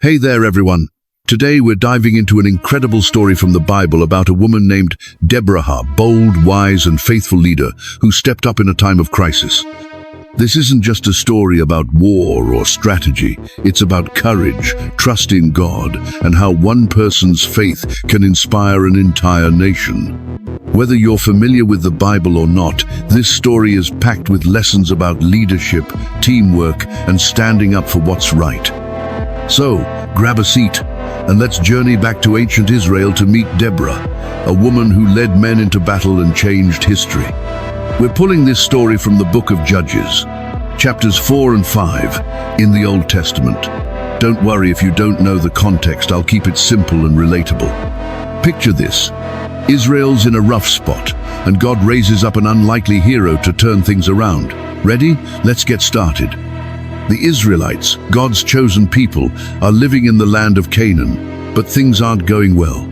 Hey there, everyone. Today we're diving into an incredible story from the Bible about a woman named Deborah, bold, wise, and faithful leader who stepped up in a time of crisis. This isn't just a story about war or strategy. It's about courage, trust in God, and how one person's faith can inspire an entire nation. Whether you're familiar with the Bible or not, this story is packed with lessons about leadership, teamwork, and standing up for what's right. So, grab a seat, and let's journey back to ancient Israel to meet Deborah, a woman who led men into battle and changed history. We're pulling this story from the book of Judges, chapters 4 and 5 in the Old Testament. Don't worry if you don't know the context, I'll keep it simple and relatable. Picture this. Israel's in a rough spot, and God raises up an unlikely hero to turn things around. Ready? Let's get started. The Israelites, God's chosen people, are living in the land of Canaan, but things aren't going well.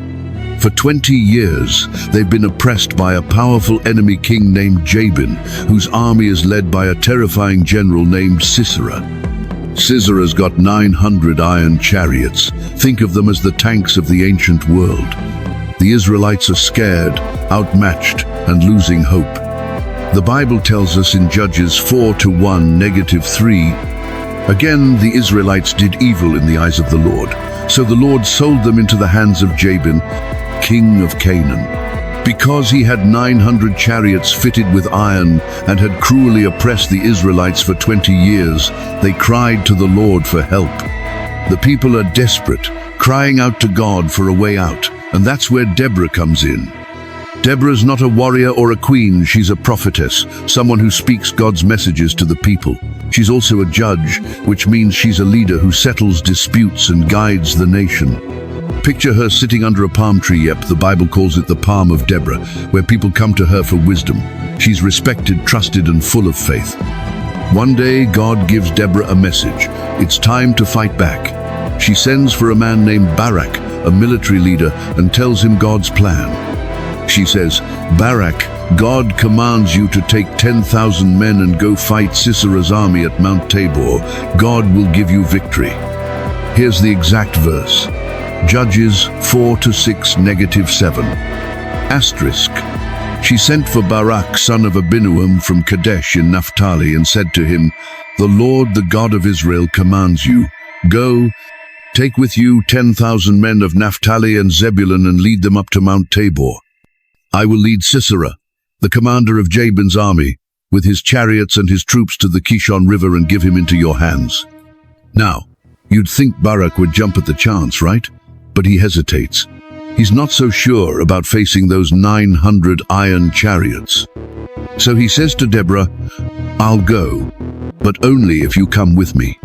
For 20 years, they've been oppressed by a powerful enemy king named Jabin, whose army is led by a terrifying general named Sisera. Sisera's got 900 iron chariots. Think of them as the tanks of the ancient world. The Israelites are scared, outmatched, and losing hope. The Bible tells us in Judges 4:1-3, again, the Israelites did evil in the eyes of the Lord. So the Lord sold them into the hands of Jabin, king of Canaan. Because he had 900 chariots fitted with iron and had cruelly oppressed the Israelites for 20 years, they cried to the Lord for help. The people are desperate, crying out to God for a way out, and that's where Deborah comes in. Deborah's not a warrior or a queen, she's a prophetess, someone who speaks God's messages to the people. She's also a judge, which means she's a leader who settles disputes and guides the nation. Picture her sitting under a palm tree. Yep, the Bible calls it the Palm of Deborah, where people come to her for wisdom. She's respected, trusted, and full of faith. One day, God gives Deborah a message. It's time to fight back. She sends for a man named Barak, a military leader, and tells him God's plan. She says, "Barak, God commands you to take 10,000 men and go fight Sisera's army at Mount Tabor. God will give you victory." Here's the exact verse. Judges 4:6-7. Asterisk. She sent for Barak, son of Abinoam from Kadesh in Naphtali, and said to him, "The Lord, the God of Israel, commands you, go, take with you 10,000 men of Naphtali and Zebulun and lead them up to Mount Tabor. I will lead Sisera, the commander of Jabin's army, with his chariots and his troops to the Kishon River and give him into your hands." Now, you'd think Barak would jump at the chance, right? But he hesitates. He's not so sure about facing those 900 iron chariots. So he says to Deborah, "I'll go, but only if you come with me."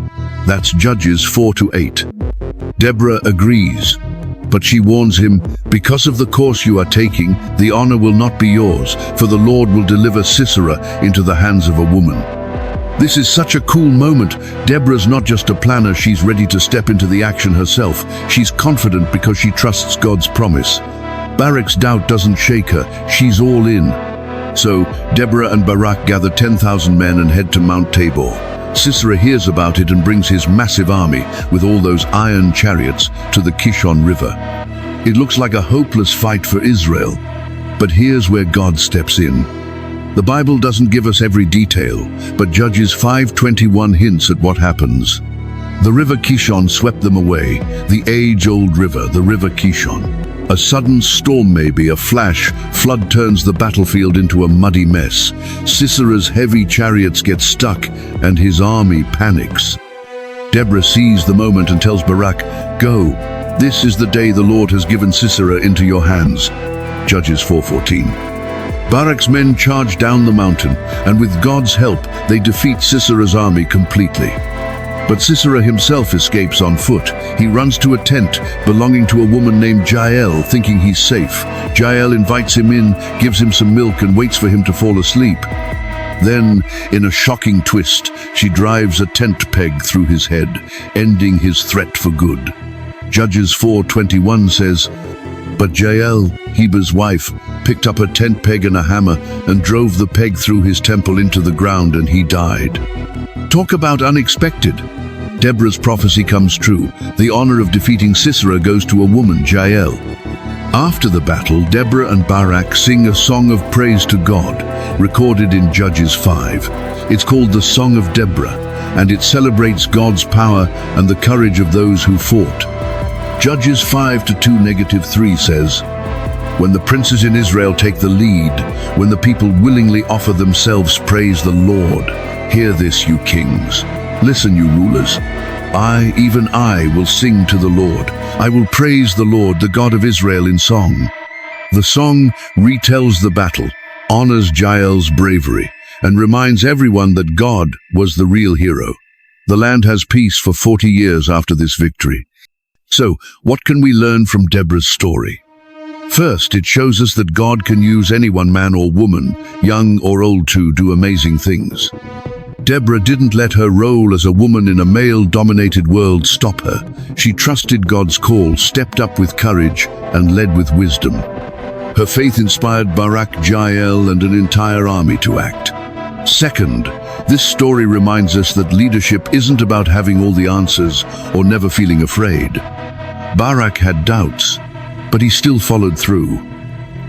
That's Judges 4-8. Deborah agrees, but she warns him, "Because of the course you are taking, the honor will not be yours, for the Lord will deliver Sisera into the hands of a woman." This is such a cool moment. Deborah's not just a planner, she's ready to step into the action herself. She's confident because she trusts God's promise. Barak's doubt doesn't shake her, she's all in. So Deborah and Barak gather 10,000 men and head to Mount Tabor. Sisera hears about it and brings his massive army, with all those iron chariots, to the Kishon River. It looks like a hopeless fight for Israel, but here's where God steps in. The Bible doesn't give us every detail, but Judges 5:21 hints at what happens. The river Kishon swept them away, the age-old river, the river Kishon. A sudden storm, maybe a flash, flood turns the battlefield into a muddy mess. Sisera's heavy chariots get stuck, and his army panics. Deborah sees the moment and tells Barak, "Go, this is the day the Lord has given Sisera into your hands." Judges 4:14. Barak's men charge down the mountain, and with God's help, they defeat Sisera's army completely. But Sisera himself escapes on foot. He runs to a tent belonging to a woman named Jael, thinking he's safe. Jael invites him in, gives him some milk, and waits for him to fall asleep. Then, in a shocking twist, she drives a tent peg through his head, ending his threat for good. Judges 4:21 says, "But Jael, Heber's wife, picked up a tent peg and a hammer and drove the peg through his temple into the ground, and he died." Talk about unexpected. Deborah's prophecy comes true. The honor of defeating Sisera goes to a woman, Jael. After the battle, Deborah and Barak sing a song of praise to God, recorded in Judges 5. It's called the Song of Deborah, and it celebrates God's power and the courage of those who fought. Judges 5:2-3 says, "When the princes in Israel take the lead, when the people willingly offer themselves, praise the Lord. Hear this, you kings. Listen, you rulers. Even I, will sing to the Lord. I will praise the Lord, the God of Israel, in song." The song retells the battle, honors Jael's bravery, and reminds everyone that God was the real hero. The land has peace for 40 years after this victory. So, what can we learn from Deborah's story? First, it shows us that God can use anyone, man or woman, young or old, to do amazing things. Deborah didn't let her role as a woman in a male-dominated world stop her. She trusted God's call, stepped up with courage, and led with wisdom. Her faith inspired Barak, Jael, and an entire army to act. Second, this story reminds us that leadership isn't about having all the answers or never feeling afraid. Barak had doubts, but he still followed through.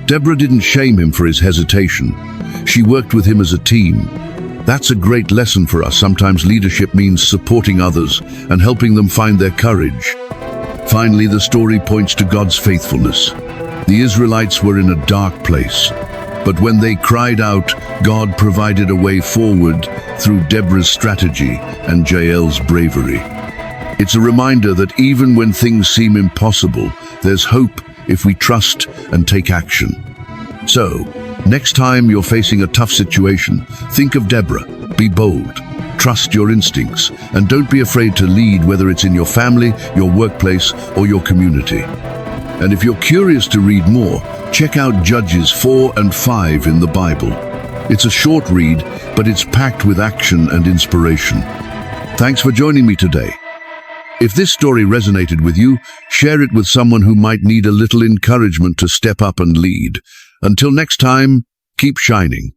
Deborah didn't shame him for his hesitation. She worked with him as a team. That's a great lesson for us. Sometimes leadership means supporting others and helping them find their courage. Finally, the story points to God's faithfulness. The Israelites were in a dark place, but when they cried out, God provided a way forward through Deborah's strategy and Jael's bravery. It's a reminder that even when things seem impossible, there's hope if we trust and take action. So, next time you're facing a tough situation, think of Deborah. Be bold, trust your instincts, and don't be afraid to lead, whether it's in your family, your workplace, or your community. And if you're curious to read more, check out Judges 4 and 5 in the Bible. It's a short read, but it's packed with action and inspiration. Thanks for joining me today. If this story resonated with you, share it with someone who might need a little encouragement to step up and lead. Until next time, keep shining.